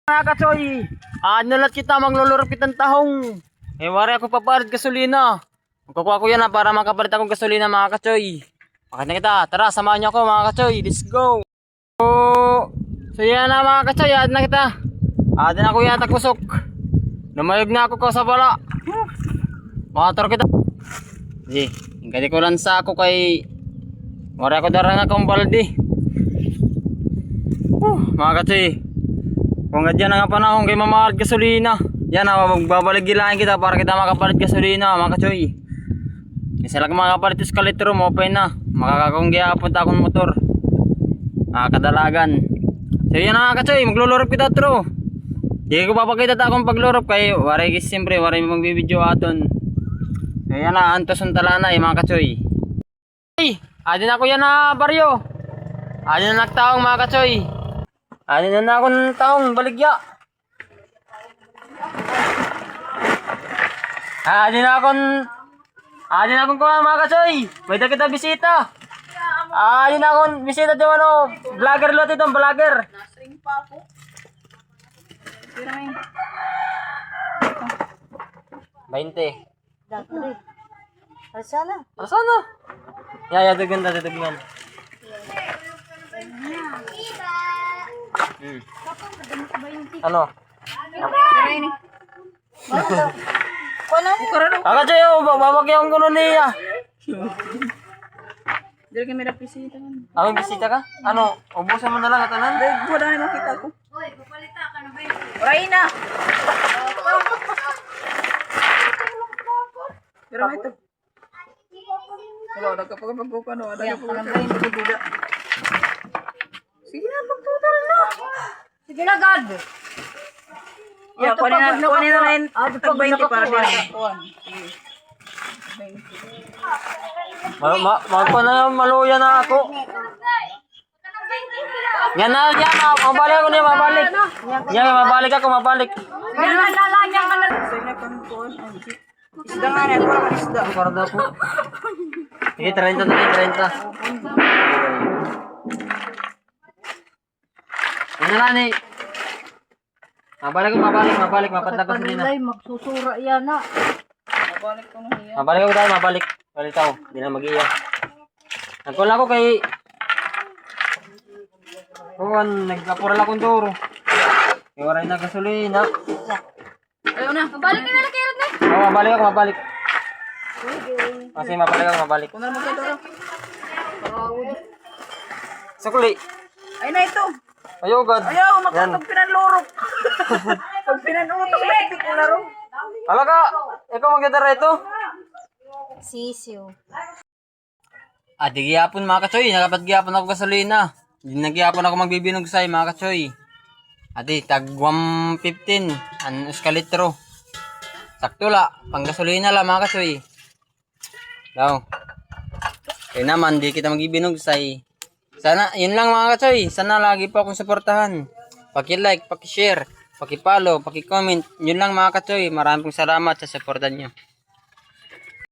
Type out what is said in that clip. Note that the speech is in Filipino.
Mga katsoy, nalat kita maglulurop kitang tahong. Wari ako papalit gasolina. Magkukuha ko yan para makapalit akong gasolina mga katsoy. Bakit na kita? Tara, samahan niyo ako mga katsoy. Let's go! So yan na mga katsoy, add na kita. Add na ako yan tagpusok. Lumayog na ako sa bala. Motor kita. Di, hindi ko lang sa ako kay... Wari ako darang akong baldi. Mga katsoy. Kung gadyan na nga panahon kay mamahalit gasolina. Yan magbabalik gilain kita para kita makapalit gasolina mga katsoy. Isa lang makapalit sa kalitro mo pa na. Makakakong giapon ta akong motor. Kadalagan. So yan mga katsoy, maglulurop kita tro. Di ko papakita ta akong paglurop kay waray siyempre waray magbibideo aton. So yan na antos ang talanay mga katsoy. Ay, adin ako yan na baryo. Adin na nagtaong mga katsoy. Ano na akong taong baligya. Ano na akong kuha mga katsoy. May da kita bisita. Ano na akong bisita di ano. Vlogger lot itong vlogger. Nasring pa ako. Tira mo yun. 20. Dagre. Asana. Asana? Ya, dagan. Ano? Tira ini. Kono? Kakatsoy, babagyan ko nun niya. Dili kami napisita man. Ako bisita ka? Ano? Ubusan mo na lang atanan? Dili ko na makita ko. Oy, papalita ka na ba? Raina. Tira mo ito. Wala, nagkapagpagpo ka no. Sige na, pagtutal na. Sige na, God. Yeah, kunin na rin. Tag 20 para din. Magpo na maluya na ako. Yan na, mabalik ako niya, mabalik. Yan, mabalik. Sige na, lalagyan ka na. Sige na, kanukuhan. Isda nga na, para isda. Para daw po. Sige, 30 na, 30. Yan na lang eh. Mabalik, mapadlag ko sa nina. Magsusura yan na. Mabalik ko na niya. Mabalik ako tayo, mabalik. Balik ako, hindi na mag-iya. Nagkula ko kay... nagkapural akong duro. Kaya waray na gasolina. Ayaw na. Mabalik ka na lang kayo na. Oo, mabalik. Kasi mabalik. Kung na magkadoro. Sukuli. Ay na ito. Ayaw, God. Ayaw, pag pinanlurok. Pag pinanutok na, hindi ko laro. Alaga, ikaw magdadara ito. Sisiw. Di gihapon mga katsoy, nakapaggihapon ako gasolina. Hindi nagyapon ako magbibinog say mga katsoy. Tag 115 an uskalitro. Sakto la, pang gasolina la mga katsoy. Daw. Kaya naman di kita magbibinog say. Sana, yun lang mga katsoy. Sana lagi po akong suportahan. Paki-like, paki-share, paki-follow, paki-comment. Yun lang mga katsoy. Maraming salamat sa suportan nyo.